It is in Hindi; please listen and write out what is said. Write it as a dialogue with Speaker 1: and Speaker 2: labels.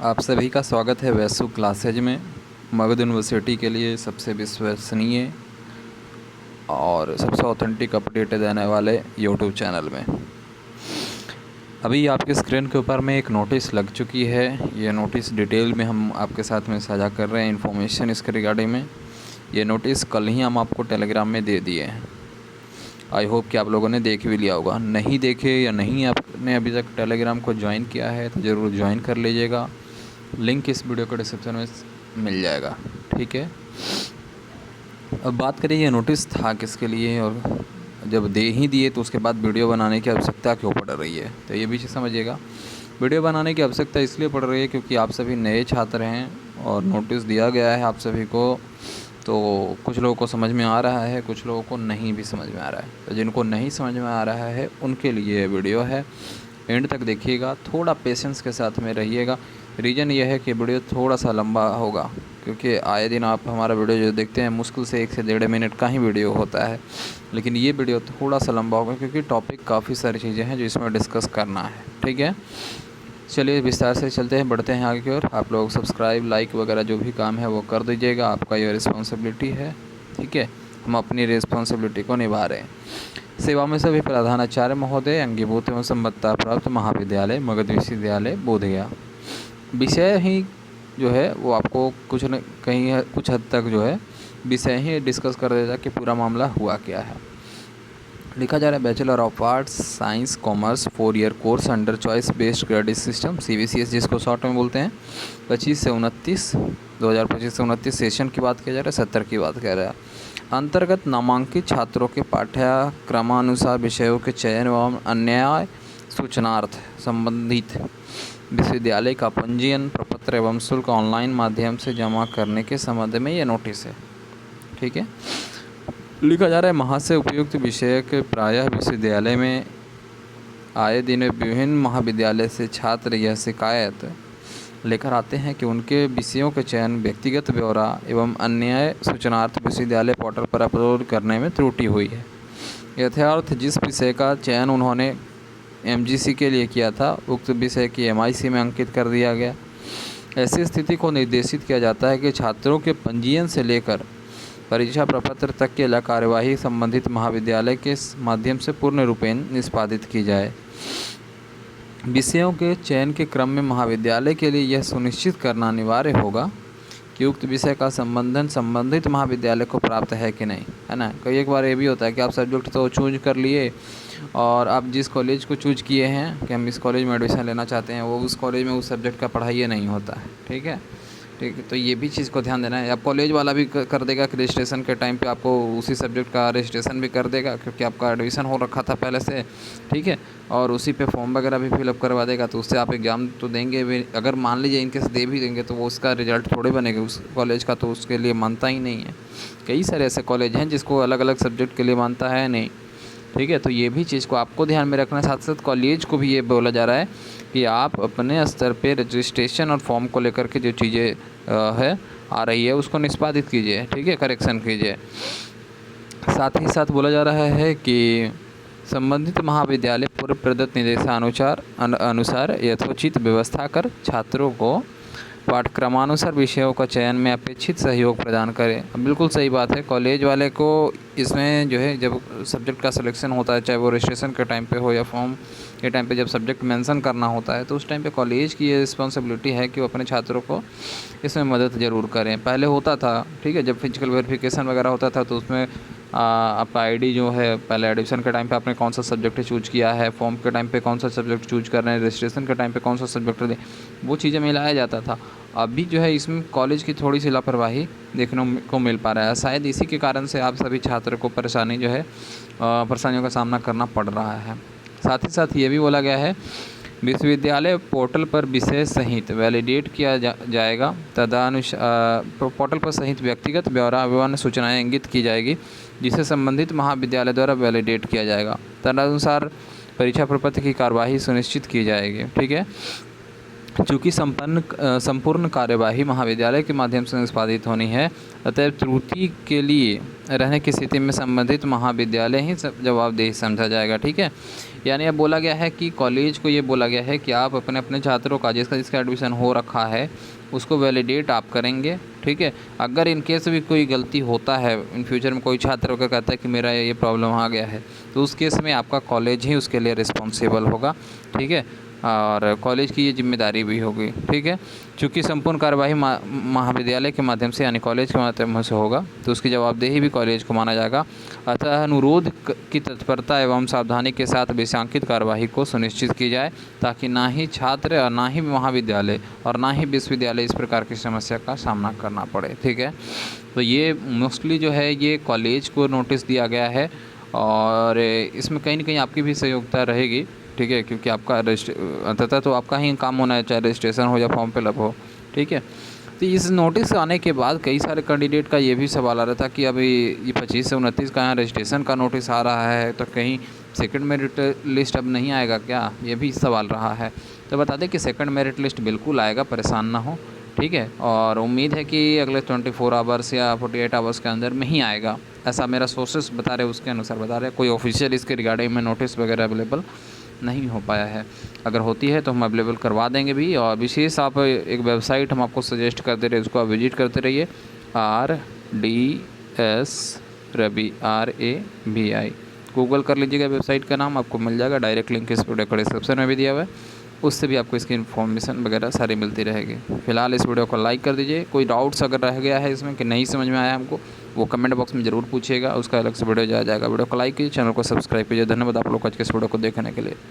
Speaker 1: आप सभी का स्वागत है वैसु क्लासेज में। मगध यूनिवर्सिटी के लिए सबसे विश्वसनीय और सबसे ऑथेंटिक अपडेट देने वाले यूट्यूब चैनल में। अभी आपकी स्क्रीन के ऊपर में एक नोटिस लग चुकी है। ये नोटिस डिटेल में हम आपके साथ में साझा कर रहे हैं इन्फॉर्मेशन इसके रिगार्डिंग में। ये नोटिस कल ही हम आपको टेलीग्राम में दे दिए हैं। आई होप कि आप लोगों ने देख भी लिया होगा। नहीं देखे या नहीं आपने अभी तक टेलीग्राम को ज्वाइन किया है तो ज़रूर ज्वाइन कर लीजिएगा। लिंक इस वीडियो के डिस्क्रिप्शन में मिल जाएगा। ठीक है, अब बात करें ये नोटिस था किसके लिए और जब दे ही दिए तो उसके बाद वीडियो बनाने की आवश्यकता क्यों पड़ रही है, तो ये भी चीज़ समझिएगा। वीडियो बनाने की आवश्यकता इसलिए पड़ रही है क्योंकि आप सभी नए छात्र हैं और नोटिस दिया गया है आप सभी को, तो कुछ लोगों को समझ में आ रहा है, कुछ लोगों को नहीं भी समझ में आ रहा है। तो जिनको नहीं समझ में आ रहा है उनके लिए वीडियो है, एंड तक देखिएगा, थोड़ा पेशेंस के साथ में रहिएगा। रीज़न ये है कि वीडियो थोड़ा सा लंबा होगा क्योंकि आए दिन आप हमारा वीडियो जो देखते हैं मुश्किल से 1 से 1.5 मिनट का ही वीडियो होता है, लेकिन ये वीडियो थोड़ा सा लंबा होगा क्योंकि टॉपिक काफ़ी सारी चीज़ें हैं जो इसमें डिस्कस करना है। ठीक है, चलिए विस्तार से चलते हैं, बढ़ते हैं आगे की ओर। आप लोग सब्सक्राइब लाइक वगैरह जो भी काम है वो कर दीजिएगा, आपका ये रिस्पॉन्सिबिलिटी है। ठीक है, हम अपनी रिस्पॉन्सिबिलिटी को निभा रहे हैं। सेवा में सभी प्रधानाचार्य महोदय, अंगीभूत एवं संबद्धता प्राप्त महाविद्यालय मगध विश्वविद्यालय बोधगया। विषय ही जो है वो आपको कुछ न कहीं कुछ हद तक जो है विषय ही डिस्कस कर देता कि पूरा मामला हुआ क्या है। लिखा जा रहा है bachelor of arts science commerce 4 year course under choice based credit system CBCS, जिसको शॉर्ट में बोलते हैं। 2025 से 29 सेशन की बात किया जा रहा है, 70 की बात कह रहा है। अंतर्गत नामांकित छात्रों के पाठ्यक्रमानुसार विषयों के चयन एवं अन्य सूचनार्थ संबंधित विश्वविद्यालय का पंजीयन प्रपत्र एवं शुल्क ऑनलाइन माध्यम से जमा करने के संबंध में ये नोटिस है। ठीक है, लिखा जा रहा है महा से उपयुक्त विषय के प्रायः विश्वविद्यालय में आए दिन विभिन्न महाविद्यालय से छात्र यह शिकायत लेकर आते हैं कि उनके विषयों के चयन व्यक्तिगत ब्यौरा एवं अन्य सूचनार्थ विश्वविद्यालय पोर्टल पर अपलोड करने में त्रुटि हुई है। यथार्थ जिस विषय का चयन उन्होंने MGC के लिए किया था उक्त विषय की MIC में अंकित कर दिया गया। ऐसी स्थिति को निर्देशित किया जाता है कि छात्रों के पंजीयन से लेकर परीक्षा प्रपत्र तक की कार्यवाही संबंधित महाविद्यालय के माध्यम से पूर्ण रूपेण निष्पादित की जाए। विषयों के चयन के क्रम में महाविद्यालय के लिए यह सुनिश्चित करना अनिवार्य होगा कि उक्त विषय का संबंधन संबंधित महाविद्यालय को प्राप्त है कि नहीं, है ना। कई एक बार ये भी होता है कि आप सब्जेक्ट तो चूज कर लिए और आप जिस कॉलेज को चूज किए हैं कि हम इस कॉलेज में एडमिशन लेना चाहते हैं, वो उस कॉलेज में उस सब्जेक्ट का पढ़ाई नहीं होता है। ठीक है, तो ये भी चीज़ को ध्यान देना है। अब कॉलेज वाला भी कर देगा कि रजिस्ट्रेशन के टाइम पे आपको उसी सब्जेक्ट का रजिस्ट्रेशन भी कर देगा क्योंकि आपका एडमिशन हो रखा था पहले से। ठीक है, और उसी पे फॉर्म वगैरह भी फिलअप करवा देगा, तो उससे आप एग्ज़ाम तो देंगे भी। अगर मान लीजिए इनकेस दे भी देंगे तो वो उसका रिजल्ट थोड़े बनेगा उस कॉलेज का, तो उसके लिए मानता ही नहीं है। कई सारे ऐसे कॉलेज हैं जिसको अलग अलग सब्जेक्ट के लिए मानता है नहीं। ठीक है, तो ये भी चीज़ को आपको ध्यान में रखना है। साथ साथ कॉलेज को भी ये बोला जा रहा है कि आप अपने स्तर पे रजिस्ट्रेशन और फॉर्म को लेकर के जो चीज़ें है आ रही है उसको निष्पादित कीजिए। ठीक है, करेक्शन कीजिए। साथ ही साथ बोला जा रहा है कि संबंधित महाविद्यालय पूर्व प्रदत्त अनुसार यथोचित व्यवस्था कर छात्रों को पाठ्यक्रमानुसार विषयों का चयन में अपेक्षित सहयोग प्रदान करें। बिल्कुल सही बात है, कॉलेज वाले को इसमें जो है जब सब्जेक्ट का सिलेक्शन होता है, चाहे वो रजिस्ट्रेशन के टाइम पे हो या फॉर्म के टाइम पे जब सब्जेक्ट मेंशन करना होता है, तो उस टाइम पे कॉलेज की ये रिस्पॉन्सिबिलिटी है कि वो अपने छात्रों को इसमें मदद ज़रूर करें। पहले होता था, ठीक है, जब फिजिकल वेरिफिकेशन वगैरह होता था तो उसमें आपका आईडी जो है पहले एडमिशन के टाइम पे आपने कौन सा सब्जेक्ट चूज किया है, फॉर्म के टाइम पे कौन सा सब्जेक्ट चूज कर रहे हैं, रजिस्ट्रेशन के टाइम पे कौन सा सब्जेक्ट दें, वो चीज़ें मिलाया जाता था। अभी जो है इसमें कॉलेज की थोड़ी सी लापरवाही देखने को मिल पा रहा है। शायद इसी के कारण से आप सभी छात्र को परेशानी जो है परेशानियों का सामना करना पड़ रहा है। साथ ही साथ ये भी बोला गया है विश्वविद्यालय पोर्टल पर विषय सहित वैलिडेट किया जाएगा। तदनुसार पोर्टल पर सहित व्यक्तिगत ब्यौरा एवं सूचनाएं इंगित की जाएगी जिसे संबंधित महाविद्यालय द्वारा वैलिडेट किया जाएगा। तदनुसार परीक्षा प्रपत्र की कार्यवाही सुनिश्चित की जाएगी। ठीक है, चूँकि संपूर्ण कार्यवाही महाविद्यालय के माध्यम से निष्पादित होनी है, अतएव त्रुटि के लिए रहने की स्थिति में संबंधित महाविद्यालय ही जवाबदेह समझा जाएगा। ठीक है, यानी अब बोला गया है कि कॉलेज को ये बोला गया है कि आप अपने अपने छात्रों का जिसका एडमिशन हो रखा है उसको वैलिडेट आप करेंगे। ठीक है, अगर इन केस भी कोई गलती होता है, इन फ्यूचर में कोई छात्र अगर कहता है कि मेरा ये प्रॉब्लम आ गया है, तो उस केस में आपका कॉलेज ही उसके लिए रिस्पॉन्सिबल होगा। ठीक है, और कॉलेज की ये जिम्मेदारी भी होगी। ठीक है, चूँकि संपूर्ण कार्यवाही महाविद्यालय के माध्यम से यानी कॉलेज के माध्यम से होगा, तो उसकी जवाबदेही भी कॉलेज को माना जाएगा। अतः अनुरोध की तत्परता एवं सावधानी के साथ विषयांकित कार्यवाही को सुनिश्चित की जाए, ताकि ना ही छात्र और ना ही महाविद्यालय और ना ही विश्वविद्यालय इस प्रकार की समस्या का सामना करना पड़े। ठीक है, तो ये मोस्टली जो है ये कॉलेज को नोटिस दिया गया है, और इसमें कहीं ना कहीं आपकी भी सहयोगिता रहेगी। ठीक है, क्योंकि आपका अंततः तो आपका ही काम होना है, चाहे रजिस्ट्रेशन हो या फॉर्म फिलअप हो। ठीक है, तो इस नोटिस आने के बाद कई सारे कैंडिडेट का ये भी सवाल आ रहा था कि अभी ये 25 से 29 का यहाँ रजिस्ट्रेशन का नोटिस आ रहा है, तो कहीं सेकंड मेरिट लिस्ट अब नहीं आएगा क्या, ये भी सवाल रहा है। तो बता दें कि सेकंड मेरिट लिस्ट बिल्कुल आएगा, परेशान ना हो। ठीक है, और उम्मीद है कि अगले 24 आवर्स या 48 आवर्स के अंदर में ही आएगा, ऐसा मेरा सोर्सेस बता रहे, उसके अनुसार बता रहे। कोई ऑफिशियल इसके रिगार्डिंग में नोटिस वगैरह अवेलेबल नहीं हो पाया है। अगर होती है तो हम अवेलेबल करवा देंगे भी। और विशेष आप एक वेबसाइट हम आपको सजेस्ट करते रहे, उसको आप विजिट करते रहिए, RDS रवि RAVI गूगल कर लीजिएगा, वेबसाइट का नाम आपको मिल जाएगा। डायरेक्ट लिंक इस वीडियो को डिस्क्रिप्शन में भी दिया हुआ है, उससे भी आपको इसकी इन्फॉर्मेशन वगैरह सारी मिलती रहेगी। फिलहाल इस वीडियो को लाइक कर दीजिए। कोई डाउट्स अगर रह गया है इसमें कि नहीं समझ में आया हमको, वो कमेंट बॉक्स में ज़रूर पूछिएगा, उसका अलग से वीडियो जाएगा। वीडियो को लाइक कीजिए, चैनल को सब्सक्राइब कीजिए। धन्यवाद आप लोग आज के इस वीडियो को देखने के लिए।